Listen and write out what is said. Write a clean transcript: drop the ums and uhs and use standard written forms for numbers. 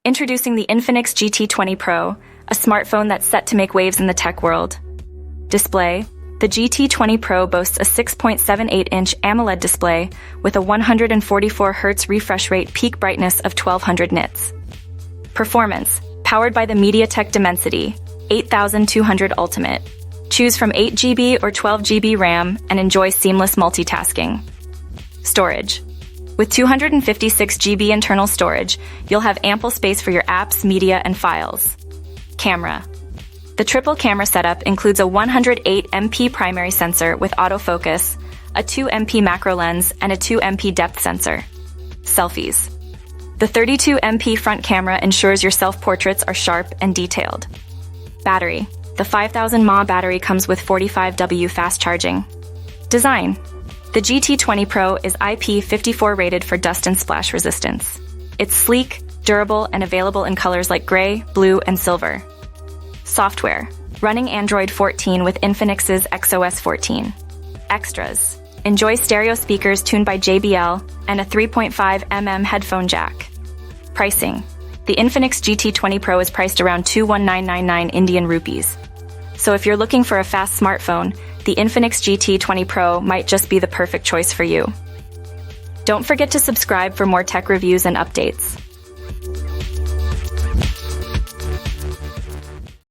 Introducing the Infinix GT Pro, a smartphone that's set to make waves in the tech world. Display. The GT Pro boasts a 6.78-inch AMOLED display with a 144Hz refresh rate, peak brightness of 1200 nits. Performance. Powered by the MediaTek Dimensity 8200 Ultimate. Choose from 8GB or 12GB RAM and enjoy seamless multitasking. Storage. With 256GB internal storage, you'll have ample space for your apps, media, and files. Camera. The triple camera setup includes a 108MP primary sensor with autofocus, a 2MP macro lens, and a 2MP depth sensor. Selfies. The 32MP front camera ensures your self-portraits are sharp and detailed. Battery. The 5000 mAh battery comes with 45W fast charging. Design. The GT Pro is IP54 rated for dust and splash resistance. It's sleek, durable, and available in colors like gray, blue, and silver. Software. Running Android 14 with Infinix's XOS 14. Extras. Enjoy stereo speakers tuned by JBL and a 3.5mm headphone jack. Pricing. The Infinix GT Pro is priced around 21999 Indian rupees. So if you're looking for a fast smartphone, the Infinix GT Pro might just be the perfect choice for you. Don't forget to subscribe for more tech reviews and updates.